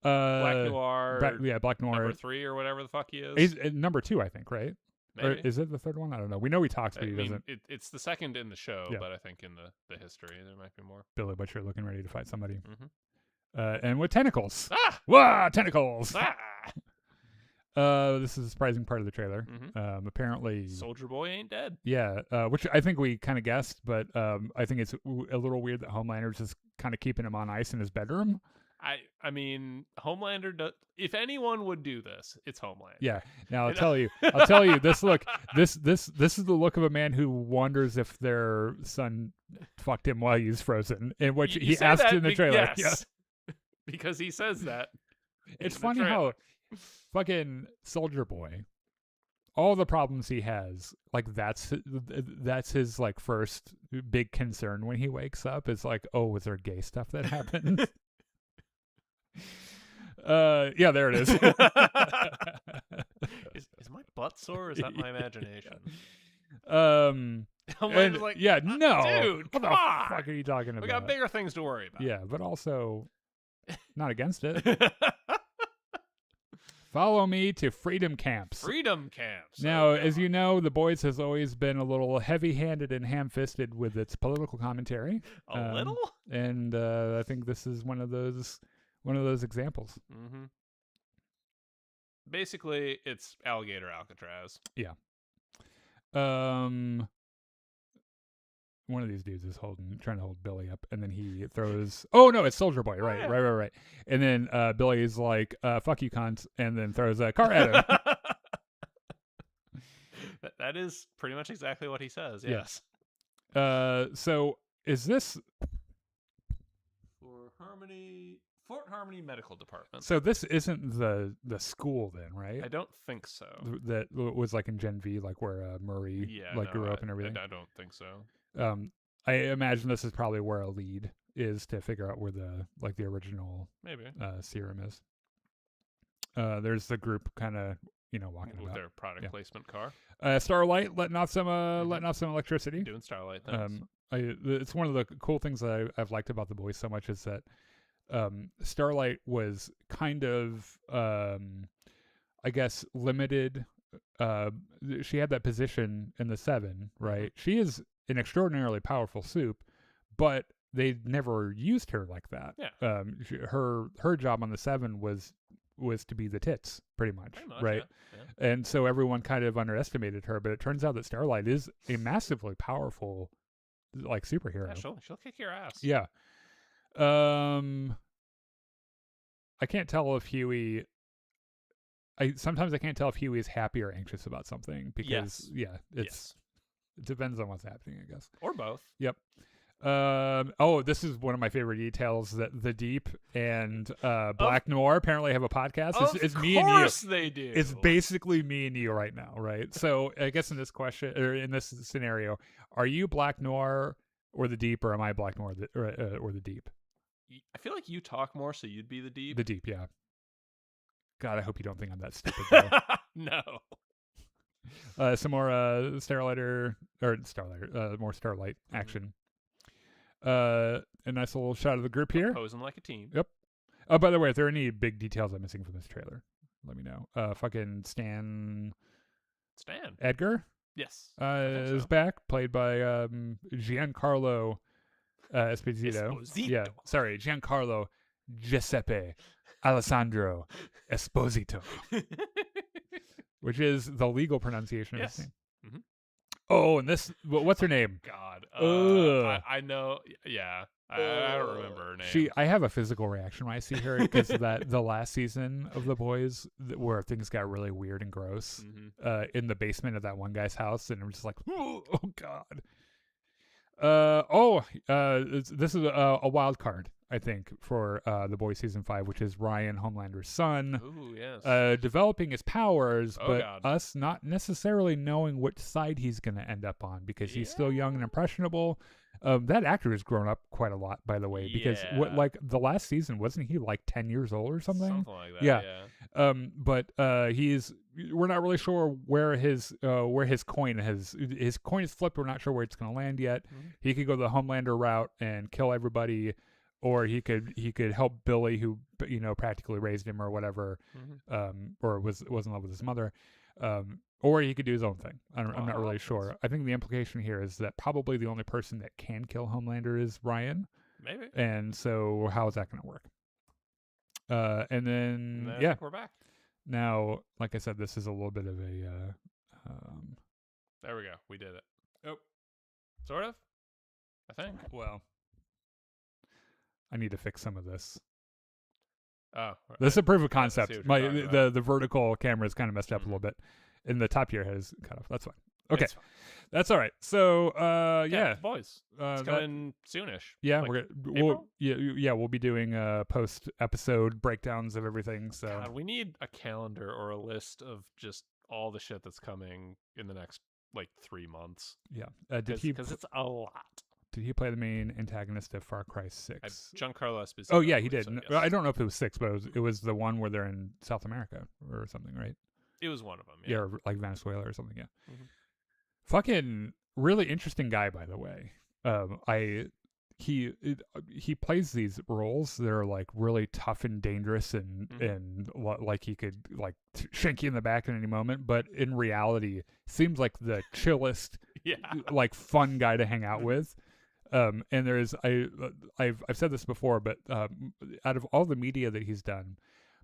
Black Noir, Black Noir number 3 or whatever the fuck he is. He's number 2, I think, right? Or Maybe. is it the third one? I don't know. We know he talks, but I he mean, doesn't. It's the second in the show, Yeah. but I think in the history there might be more. Billy Butcher looking ready to fight somebody. Mm-hmm. And with tentacles. Ah! Wah! Tentacles! Ah! This is a surprising part of the trailer. Mhm. Apparently, Soldier Boy ain't dead. yeah, which I think we kind of guessed, but I think it's a little weird that Homelander's just kind of keeping him on ice in his bedroom. I mean, Homelander does. If anyone would do this, it's Homelander. Yeah. Now I'll tell you. This look. This is the look of a man who wonders if their son fucked him while he's frozen, in which You he say asked that in the trailer. yes. Because he says that. It's in the funny trailer. how fucking Soldier Boy, all the problems he has, like that's his like first big concern when he wakes up. Is like, oh, was there gay stuff that happened? Yeah, there it is. Is my butt sore? Or is that my imagination? And, like, yeah, no, dude, what the come on. fuck are you talking about? We got bigger things to worry about. Yeah, but also not against it. Follow me to freedom camps. Freedom camps. Now, as you know, The Boys has always been a little heavy-handed and ham-fisted with its political commentary. A little? And I think this is one of those examples. Mm-hmm. Basically, it's Alligator Alcatraz. Yeah. One of these dudes is trying to hold Billy up, and then he throws. Oh no, it's Soldier Boy, right, yeah. right. And then Billy is like, "Fuck you, cunt," and then throws a car at him. That is pretty much exactly what he says. Yeah. Yes. So is this Fort Harmony Medical Department? So this isn't the school then, right? I don't think so. That was like in Gen V, like where Murray grew up and everything. I don't think so. I imagine this is probably where a lead is to figure out where the original Maybe serum is. There's the group kind of walking with about their product placement car. Starlight letting off some electricity. Doing Starlight things. It's one of the cool things that I've liked about The Boys so much is that Starlight was kind of I guess limited. She had that position in the 7, right? Mm-hmm. She is an extraordinarily powerful soup, but they never used her like that. Yeah. Her job on the 7 was to be the tits, pretty much right? Yeah. And so everyone kind of underestimated her, but it turns out that Starlight is a massively powerful like superhero. Yeah, she'll kick your ass. Yeah. I can't tell if Huey. Sometimes I can't tell if Huey is happy or anxious about something because it depends on what's happening, I guess. Or both. Yep. This is one of my favorite details that the Deep and Black Noir apparently have a podcast. It's me and you. Of course they do. It's basically me and you right now, right? So I guess in this question or in this scenario, are you Black Noir or the Deep, or am I Black Noir or the Deep? I feel like you talk more, so you'd be the Deep. The Deep, yeah. God, I hope you don't think I'm that stupid. Though. No. Some more more Starlight action. A nice little shot of the group here. Posing like a team. Yep. Oh, by the way, if there are any big details I'm missing from this trailer, let me know. Fucking Stan Edgar Yes. is back, played by Giancarlo Esposito. Yeah, sorry, Giancarlo Giuseppe Alessandro Esposito, which is the legal pronunciation of his name. Mm-hmm. Oh, and this, what's her name? God. I know. Yeah. I don't remember her name. I have a physical reaction when I see her because the last season of The Boys where things got really weird and gross in the basement of that one guy's house, and I'm just like, oh God. This is a wild card, I think, for The Boys season 5, which is Ryan, Homelander's son. Ooh, yes. Developing his powers, but God. us not necessarily knowing which side he's going to end up on because he's still young and impressionable. That actor has grown up quite a lot, by the way, because the last season, wasn't he like 10 years old or something? Something like that. Yeah. But we're not really sure where his coin is flipped. We're not sure where it's going to land yet. He could go the Homelander route and kill everybody, or he could help Billy, who practically raised him or whatever, or was in love with his mother. Or he could do his own thing. I'm not really sure. I think the implication here is that probably the only person that can kill Homelander is Ryan. Maybe. And so how is that going to work? And then I think we're back. Now, like I said, this is a little bit of a... there we go. We did it. Oh. Sort of? I think. Well, I need to fix some of this. Oh. This is a proof of concept. The vertical camera is kind of messed up a little bit. And the top here has cut off. That's fine. Okay. That's all right. So, Boys. It's coming soonish. Yeah, like we'll be doing post episode breakdowns of everything. So God, we need a calendar or a list of just all the shit that's coming in the next 3 months. Yeah. Because it's a lot. Did he play the main antagonist of Far Cry 6? Giancarlo Esposito. Oh yeah, he did. So, yes. I don't know if it was 6, but it was the one where they're in South America or something, right? It was one of them. Yeah, or like Venezuela or something. Yeah. Mm-hmm. Fucking really interesting guy, by the way. He plays these roles that are like really tough and dangerous and like he could like shank you in the back at any moment, but in reality seems like the chillest, like fun guy to hang out with. And there's I've said this before, but out of all the media that he's done,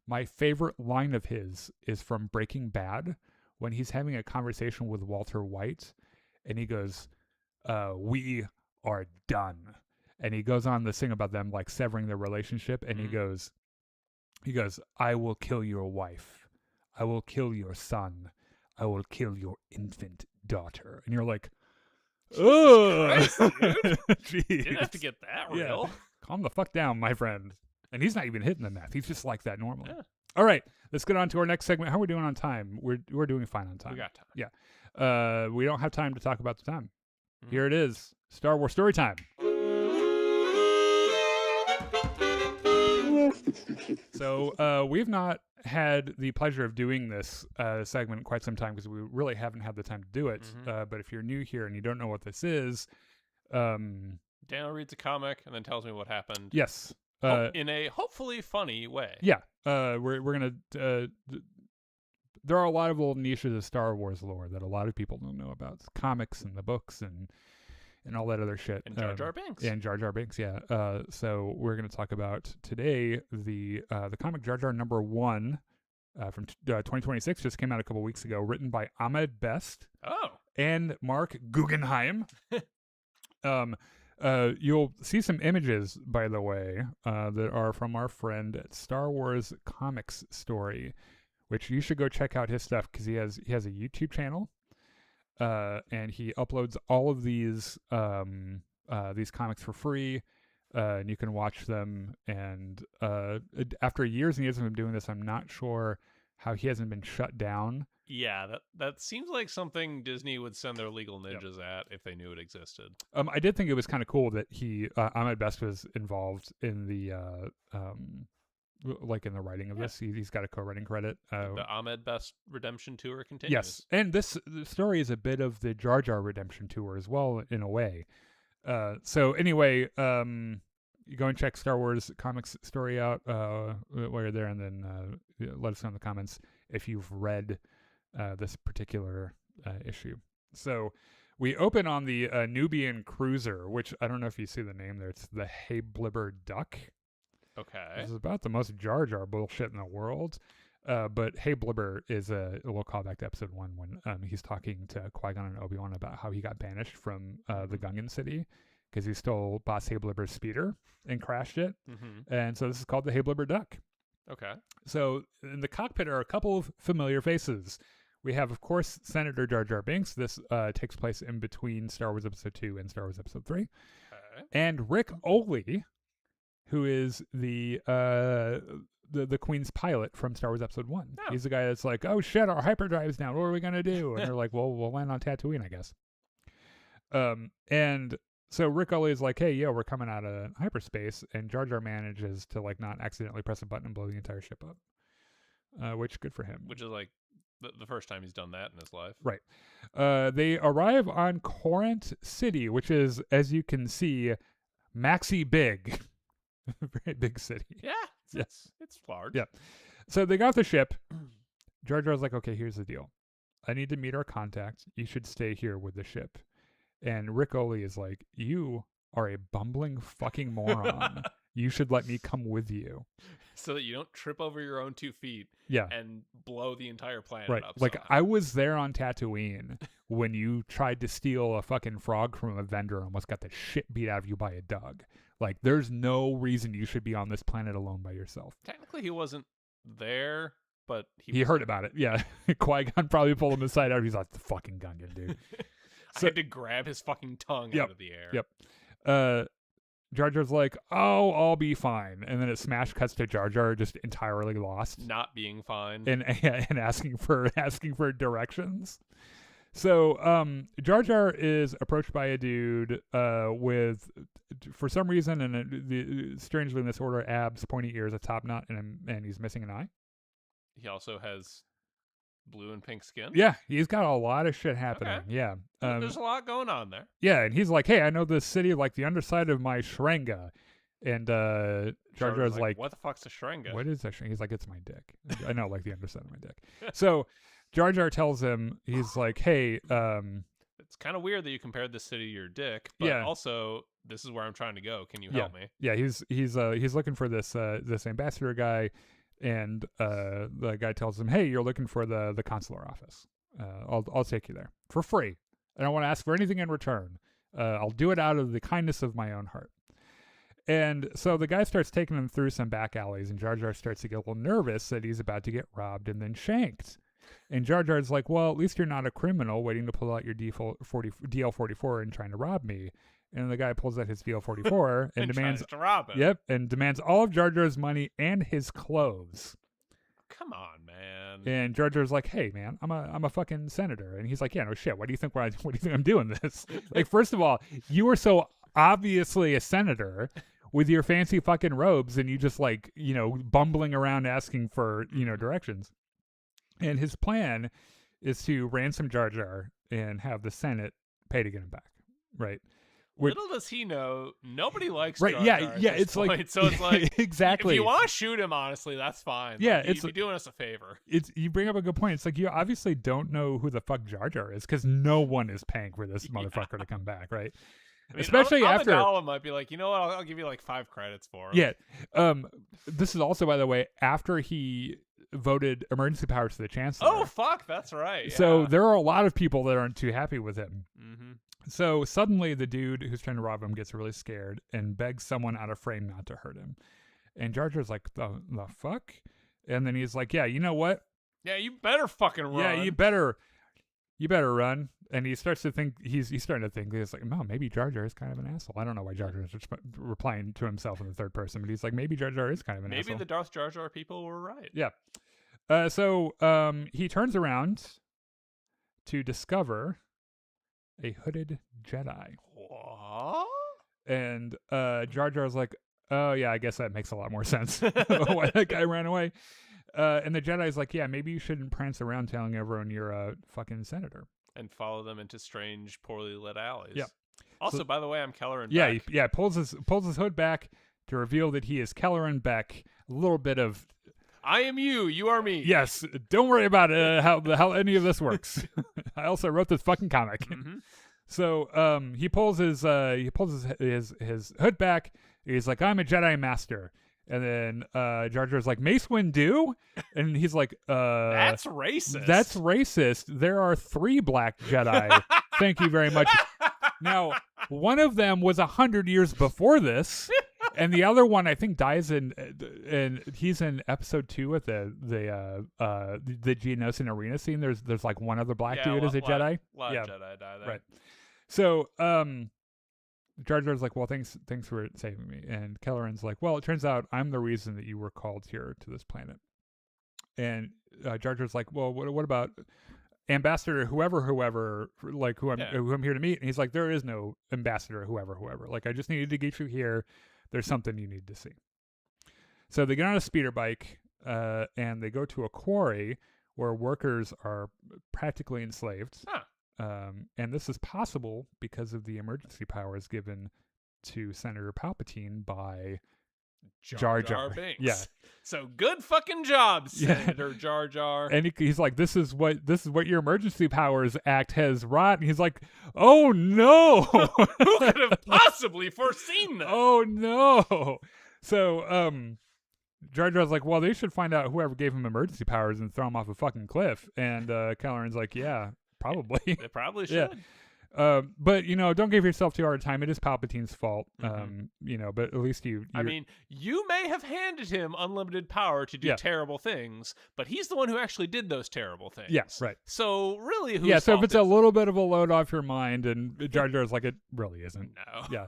my favorite line of his is from Breaking Bad when he's having a conversation with Walter White, and he goes, "We are done," and he goes on to sing about them like severing their relationship, and he goes, "I will kill your wife, I will kill your son, I will kill your infant daughter," and you're like, "Oh, you didn't have to get that real." Calm the fuck down, my friend. And he's not even hitting the meth. He's just like that normally. Yeah. All right, let's get on to our next segment. How are we doing on time? We're doing fine on time. We got time. Yeah. We don't have time to talk about the time. Here it is. Star Wars story time. So we've not had the pleasure of doing this segment in quite some time because we really haven't had the time to do it. But if you're new here and you don't know what this is... Daniel reads a comic and then tells me what happened. Yes. In a hopefully funny way. Yeah. We're going to... there are a lot of little niches of Star Wars lore that a lot of people don't know about. It's comics and the books and all that other shit. And Jar Jar Binks. And Jar Jar Binks, yeah. So we're going to talk about today the comic Jar Jar number 1 from 2026, just came out a couple weeks ago, written by Ahmed Best. Oh. And Mark Guggenheim. You'll see some images, by the way, that are from our friend at Star Wars Comics Story, which you should go check out his stuff because he has a YouTube channel, and he uploads all of these comics for free, and you can watch them. And after years and years of him doing this, I'm not sure how he hasn't been shut down. Yeah, that seems like something Disney would send their legal ninjas at if they knew it existed. I did think it was kind of cool that Ahmed Best was involved in like in the writing of this. He's got a co-writing credit. The Ahmed Best redemption tour continues. Yes, and this story is a bit of the Jar Jar redemption tour as well, in a way. So anyway, you go and check Star Wars Comics Story out while you're there, and then let us know in the comments if you've read this particular issue. So we open on the Nubian cruiser, which I don't know if you see the name there. It's the Hey Blibber Duck. Okay. This is about the most Jar Jar bullshit in the world. But Hey Blibber is a little callback to episode 1 when he's talking to Qui-Gon and Obi-Wan about how he got banished from the Gungan city because he stole Boss Hey Blibber's speeder and crashed it. Mm-hmm. And so this is called the Hey Blibber Duck. Okay. So in the cockpit are a couple of familiar faces. We have, of course, Senator Jar Jar Binks. This takes place in between Star Wars Episode 2 and Star Wars Episode 3. Okay. And Rick Oley, who is the Queen's pilot from Star Wars Episode 1. Oh. He's the guy that's like, oh shit, our hyperdrive's down. What are we going to do? And they're like, well, we'll land on Tatooine, I guess. And so Rick Oley is like, hey, yo, we're coming out of hyperspace. And Jar Jar manages to like not accidentally press a button and blow the entire ship up. Which, good for him. Which is like the first time he's done that in his life. Right. They arrive on Corinth City, which is, as you can see, maxi big. Very big city. Yeah. It's large. Yeah. So they got the ship. Jar Jar's like, okay, here's the deal. I need to meet our contact. You should stay here with the ship. And Rick Oley is like, you are a bumbling fucking moron. You should let me come with you. So that you don't trip over your own 2 feet and blow the entire planet up. Like, somehow. I was there on Tatooine when you tried to steal a fucking frog from a vendor and almost got the shit beat out of you by a dog. Like, there's no reason you should be on this planet alone by yourself. Technically, he wasn't there, but he heard about it. Yeah. Qui-Gon probably pulled him aside out. He's like, the fucking Gungan, dude. I had to grab his fucking tongue out of the air. Yep. Jar Jar's like, oh, I'll be fine. And then it smash cuts to Jar Jar just entirely lost. Not being fine. And asking for directions. So Jar Jar is approached by a dude with, for some reason, and strangely in this order, abs, pointy ears, a top knot, and he's missing an eye. He also has blue and pink skin. Yeah, he's got a lot of shit happening. Okay. Yeah. There's a lot going on there. Yeah, and he's like, hey, I know this city like the underside of my shrenga. And Jar Jar's like, what the fuck's a shrenga? What is that? He's like, it's my dick. I know, like the underside of my dick. So Jar Jar tells him, he's like, hey, it's kind of weird that you compared this city to your dick, but also this is where I'm trying to go. Can you help me? Yeah, he's looking for this ambassador guy, and the guy tells him, hey, you're looking for the consular office. I'll take you there for free. I don't want to ask for anything in return. I'll do it out of the kindness of my own heart. And so the guy starts taking him through some back alleys, and Jar Jar starts to get a little nervous that he's about to get robbed and then shanked. And Jar Jar's like, well, at least you're not a criminal waiting to pull out your DL-44 and trying to rob me. And the guy pulls out his DL-44 and demands to rob him. Yep, and demands all of Jar Jar's money and his clothes. Come on, man. And Jar Jar's like, hey, man, I'm a fucking senator. And he's like, yeah, no shit. Why do you think I'm doing this? Like, first of all, you are so obviously a senator with your fancy fucking robes, and you just like, bumbling around asking for, directions. And his plan is to ransom Jar Jar and have the Senate pay to get him back, right? Little does he know, nobody likes right. Jar Yeah, Jar at yeah. this It's point. like So it's like exactly. If you want to shoot him, honestly, that's fine. Yeah, like, it's you're doing us a favor. You bring up a good point. It's like you obviously don't know who the fuck Jar Jar is because no one is paying for this motherfucker to come back, right? I mean, especially after Amidala might be like, you know what? I'll give you like 5 credits for him. Yeah. This is also, by the way, after he voted emergency powers to the chancellor. Oh fuck, that's right. Yeah. So there are a lot of people that aren't too happy with him. Mm-hmm. So suddenly the dude who's trying to rob him gets really scared and begs someone out of frame not to hurt him. And Jar Jar's like, the fuck? And then he's like, yeah, you know what? Yeah, you better fucking run. Yeah, you better run. And he starts to think, he's starting to think, he's like, no, maybe Jar Jar is kind of an asshole. I don't know why Jar Jar is replying to himself in the third person, but he's like, maybe Jar Jar is kind of an asshole. Maybe the Darth Jar Jar people were right. Yeah. So he turns around to discover a hooded Jedi. What? And Jar Jar's like, Oh, yeah, I guess that makes a lot more sense. Why that guy ran away. And the Jedi's like, yeah, maybe you shouldn't prance around telling everyone you're a fucking senator. And follow them into strange, poorly lit alleys. Yep. Also, by the way, I'm Kelleran Yeah, Beck. pulls his hood back to reveal that he is Kelleran Beck. A little bit of, I am you, you are me. yes, don't worry about how any of this works. I also wrote this fucking comic. Mm-hmm. So he pulls his hood back. He's like, I'm a Jedi Master. And then Jar Jar's like, Mace Windu? And he's like, That's racist. That's racist. There are 3 black Jedi. Thank you very much. Now, one of them was 100 years before this, and the other one I think dies and he's in episode 2 with the Geonosis arena scene. There's like one other black dude as a Jedi. A lot of Jedi die there. Right. So Jar Jar's like, well, thanks for saving me. And Kelleran's like, well, it turns out I'm the reason that you were called here to this planet. And Jar Jar's like, well, what about Ambassador whoever, like who I'm here to meet? And he's like, there is no ambassador whoever. Like, I just needed to get you here. There's something you need to see. So they get on a speeder bike and they go to a quarry where workers are practically enslaved. Huh. And this is possible because of the emergency powers given to Senator Palpatine by Jar Jar. Binks. Yeah. So good fucking job, Senator Jar Jar. And he's like, this is what your emergency powers act has wrought. And he's like, oh no. Who could have possibly foreseen this? Oh no. So Jar Jar's like, well, they should find out whoever gave him emergency powers and throw him off a fucking cliff. And Kelleran's like, yeah. Probably. They probably should. Yeah. But, don't give yourself too hard a time. It is Palpatine's fault. Mm-hmm. But at least I mean, you may have handed him unlimited power to do terrible things, but he's the one who actually did those terrible things. Yes, right. So really, so if it's a little bit of a load off your mind, and Jar Jar's like, it really isn't. No.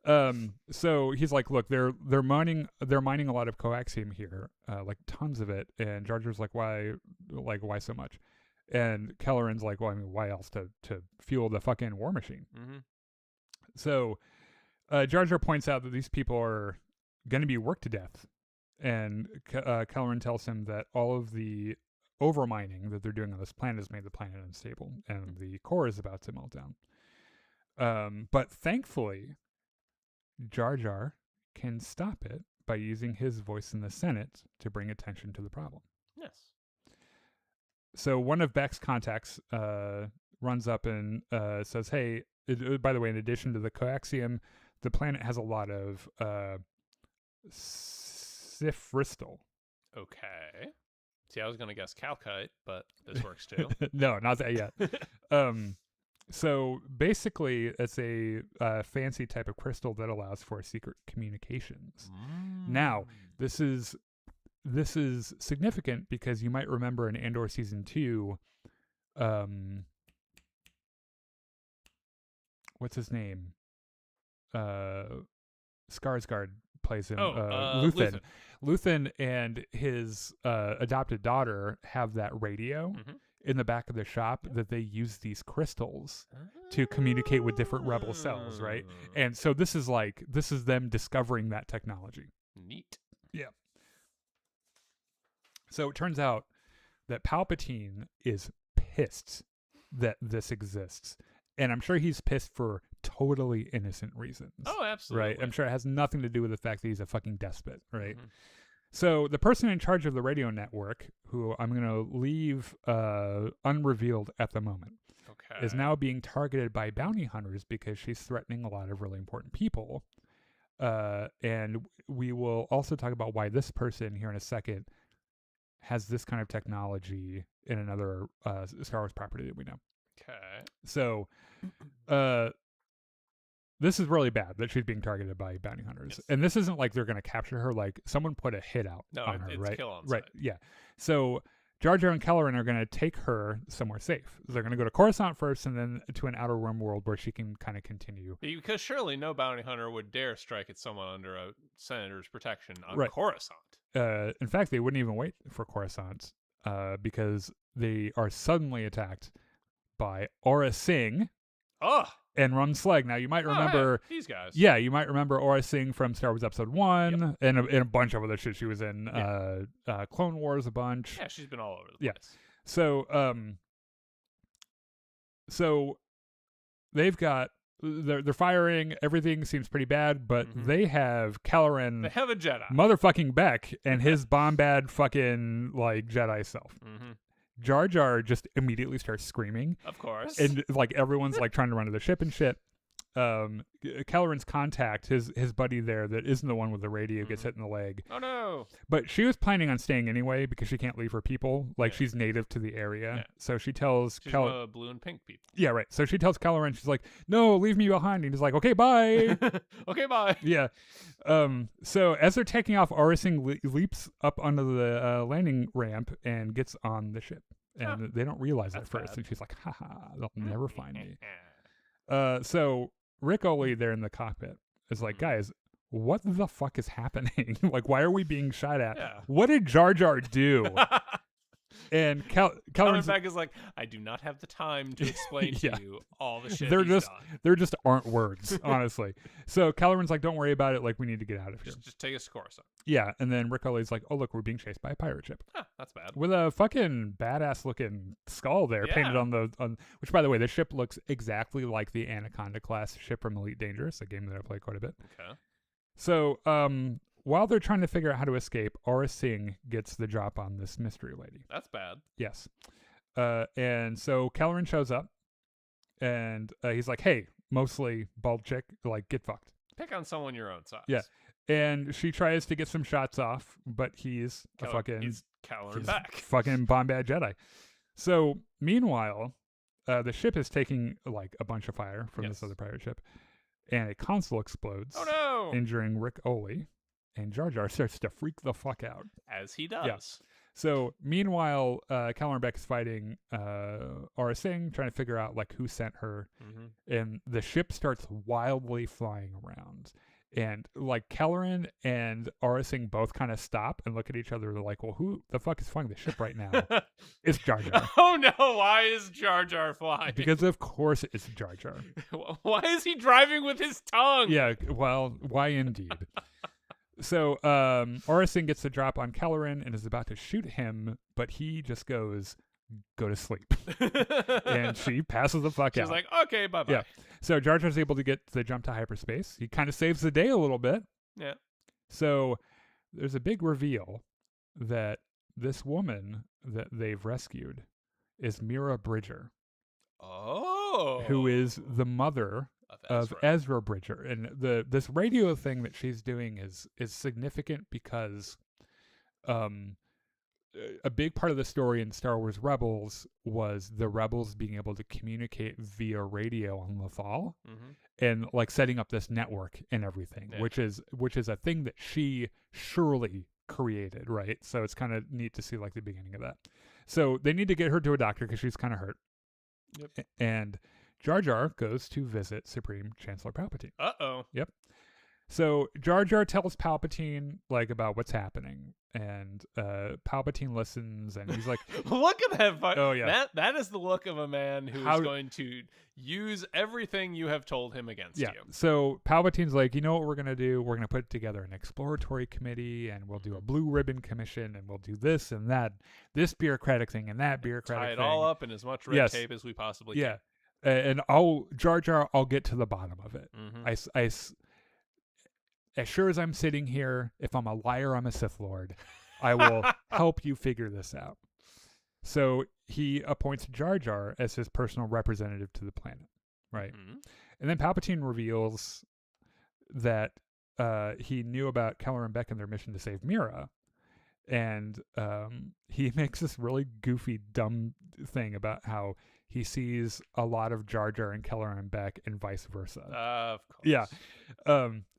Yeah. So he's like, look, they're mining a lot of coaxium here, like tons of it, and Jar Jar's like, why so much? And Kelleran's like, well, I mean, why else to fuel the fucking war machine? Mm-hmm. So Jar Jar points out that these people are going to be worked to death. And Kelleran tells him that all of the overmining that they're doing on this planet has made the planet unstable, and the core is about to melt down. But thankfully, Jar Jar can stop it by using his voice in the Senate to bring attention to the problem. Yes. So one of Beck's contacts runs up and says, hey, by the way, in addition to the coaxium, the planet has a lot of sifristal. Okay. See, I was going to guess calcite, but this works too. No, not that yet. So basically, it's a fancy type of crystal that allows for secret communications. Now, this is significant because you might remember in Andor Season 2, what's his name? Skarsgård plays him. Luthen. Luthen and his adopted daughter have that radio in the back of the shop that they use these crystals to communicate with different rebel cells, right? And so this is them discovering that technology. Neat. Yeah. So it turns out that Palpatine is pissed that this exists. And I'm sure he's pissed for totally innocent reasons. Oh, absolutely. Right? I'm sure it has nothing to do with the fact that he's a fucking despot, right? Mm-hmm. So the person in charge of the radio network, who I'm going to leave unrevealed at the moment, is now being targeted by bounty hunters because she's threatening a lot of really important people. And we will also talk about why this person here in a second has this kind of technology in another Star Wars property that we know. Okay. So this is really bad that she's being targeted by bounty hunters. Yes. And this isn't like they're going to capture her. Like, someone put a hit out on her, right? Kill on right. Site. Yeah. So Jar Jar and Kelleran are going to take her somewhere safe. They're going to go to Coruscant first and then to an outer rim world where she can kind of continue. Because surely no bounty hunter would dare strike at someone under a senator's protection on Coruscant. In fact, they wouldn't even wait for Coruscant because they are suddenly attacked by Aura Singh. Oh! and Ron Slag. Now, you might remember these guys. Yeah, you might remember Aura Singh from Star Wars Episode 1 Yep. and a bunch of other shit. She was in Clone Wars a bunch. Yeah, she's been all over the Yeah. place. So they've got they're firing. Everything seems pretty bad, but they have Caloran. They have a Jedi. Motherfucking Beck and his Bombad fucking like Jedi self. Jar Jar just immediately starts screaming. Of course. And like everyone's like trying to run to the ship and shit. Caloran's contact, his buddy there that isn't the one with the radio, gets hit in the leg. Oh no. But she was planning on staying anyway because she can't leave her people. Like she's native to the area. Yeah. So she tells she's one of the blue and pink people. Yeah, right. So she tells Caloran, she's like, "No, leave me behind." And he's like, "Okay, bye." Okay, bye. Yeah. So as they're taking off, Aura Singh leaps up onto the landing ramp and gets on the ship. And they don't realize it at first. Bad. And she's like, "Haha, they'll never find me." So Rick Oley there in the cockpit is like, "Guys, what the fuck is happening? Like, why are we being shot at? Yeah. What did Jar Jar do?" And Caloran Beck is like, "I do not have the time to explain to you all the shit he's done. There just aren't words, honestly. So Caloran's like, "Don't worry about it. Like, we need to get out of here." Just take us to Coruscant. Yeah, and then Rick Oley's like, "Oh, look, we're being chased by a pirate ship." Huh, that's bad. With a fucking badass looking skull there painted on which, by the way, the ship looks exactly like the Anaconda class ship from Elite Dangerous, a game that I play quite a bit. Okay. So, while they're trying to figure out how to escape, Aura Singh gets the drop on this mystery lady. That's bad. Yes. And so Caloran shows up, and he's like, "Hey, mostly bald chick, like, get fucked." Pick on someone your own size. Yeah. And she tries to get some shots off, but he's he's Caloran Beck. Fucking Bombad Jedi. So, meanwhile, the ship is taking, like, a bunch of fire from this other pirate ship, and a console explodes. Oh, no! Injuring Rick Oley. And Jar Jar starts to freak the fuck out. As he does. Yeah. So, meanwhile, Caloran Beck is fighting Aura Singh, trying to figure out, like, who sent her. And the ship starts wildly flying around. And, like, Caloran and Aura Singh both kind of stop and look at each other. They're like, "Well, who the fuck is flying the ship right now?" It's Jar Jar. Oh, no. Why is Jar Jar flying? Because, of course, it's Jar Jar. Why is he driving with his tongue? Yeah, well, why indeed? So, Aura Singh gets the drop on Caloran and is about to shoot him, but he just goes, "Go to sleep." And she passes the fuck out. She's like, "Okay, bye-bye." Yeah. So Jar Jar's able to get the jump to hyperspace. He kind of saves the day a little bit. Yeah. So there's a big reveal that this woman that they've rescued is Mira Bridger. Oh. Who is the mother of Ezra Bridger. And this radio thing that she's doing is significant because a big part of the story in Star Wars Rebels was the Rebels being able to communicate via radio on Lothal and like setting up this network and everything, which is a thing that she surely created, right? So it's kind of neat to see like the beginning of that. So they need to get her to a doctor because she's kind of hurt. Yep. And Jar Jar goes to visit Supreme Chancellor Palpatine. Uh-oh. Yep. So Jar Jar tells Palpatine like about what's happening, and Palpatine listens, and he's like, "Look at that! Oh yeah, that is the look of a man who is going to use everything you have told him against you." So Palpatine's like, "You know what we're gonna do? We're gonna put together an exploratory committee, and we'll do a blue ribbon commission, and we'll do this and that, this bureaucratic thing and that bureaucratic thing. Tie it all up in as much red tape as we possibly can." And Jar Jar, I'll get to the bottom of it. As sure as I'm sitting here, if I'm a liar, I'm a Sith Lord. I will help you figure this out. So he appoints Jar Jar as his personal representative to the planet, right? And then Palpatine reveals that he knew about Caloran Beck and their mission to save Mira. And he makes this really goofy, dumb thing about how he sees a lot of Jar Jar and Caloran Beck and vice versa. Of course. Yeah.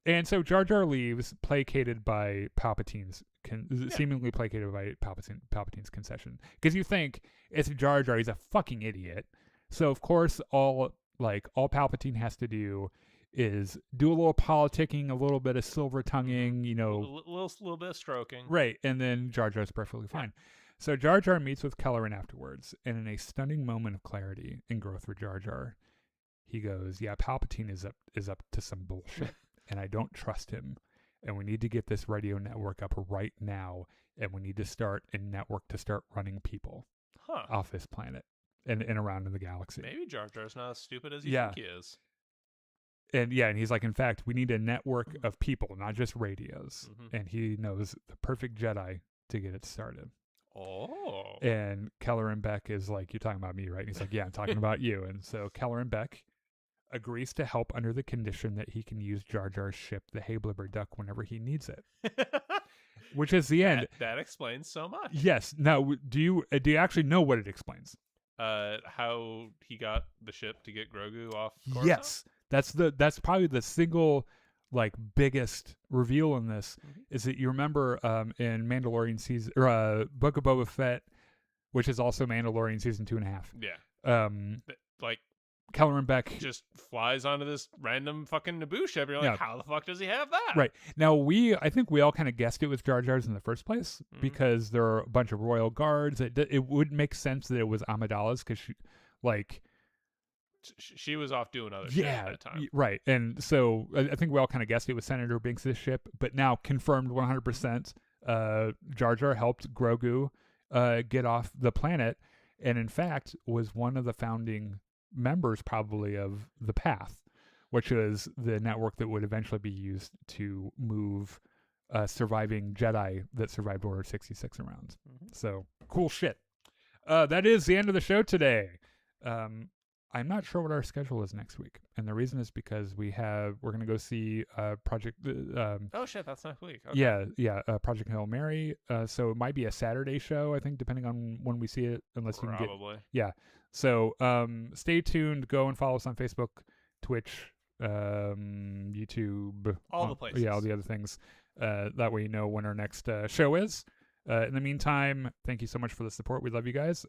And so Jar Jar leaves, placated by Palpatine's, seemingly placated by Palpatine's concession. Because you think, it's Jar Jar, he's a fucking idiot. So, of course, all Palpatine has to do is do a little politicking, a little bit of silver tonguing, you know. A little bit of stroking. Right, and then Jar Jar's perfectly fine. So Jar Jar meets with Caloran afterwards, and in a stunning moment of clarity and growth for Jar Jar, he goes, "Yeah, Palpatine is up to some bullshit, and I don't trust him. And we need to get this radio network up right now, and we need to start a network to start running people off this planet and around in the galaxy." Maybe Jar Jar's not as stupid as you Yeah. think he is. And he's like, in fact, we need a network of people, not just radios. And he knows the perfect Jedi to get it started. Oh. And Kelleran Beck is like, "You're talking about me, right?" And he's like, "Yeah, I'm talking about you." And so Kelleran Beck agrees to help under the condition that he can use Jar Jar's ship, the Hablibber Duck, whenever he needs it. Which is the end. That explains so much. Yes. Now, do you actually know what it explains? How he got the ship to get Grogu off Coruscant? Yes. That's probably the single biggest reveal in this is that you remember in Mandalorian season or Book of Boba Fett, which is also Mandalorian season 2.5. Yeah. Kelleran Beck just flies onto this random fucking Naboo ship. You're like, how the fuck does he have that? Right. Now, I think we all kind of guessed it was Jar Jar's in the first place because there are a bunch of royal guards. It would make sense that it was Amidala's because she was off doing other shit at that time. Right. And so I think we all kind of guessed it was Senator Binks' ship, but now confirmed 100%. Jar Jar helped Grogu get off the planet, and in fact was one of the founding members probably of the Path, which is the network that would eventually be used to move surviving Jedi that survived Order 66 around. So cool shit. That is the end of the show today. I'm not sure what our schedule is next week, and the reason is because we're going to go see Project. Oh shit, that's next week. Okay. Yeah, Project Hail Mary. So it might be a Saturday show, I think, depending on when we see it. Unless you can get. Probably. Yeah. So stay tuned. Go and follow us on Facebook, Twitch, YouTube, all the places. Yeah, all the other things. That way you know when our next show is. In the meantime, thank you so much for the support. We love you guys.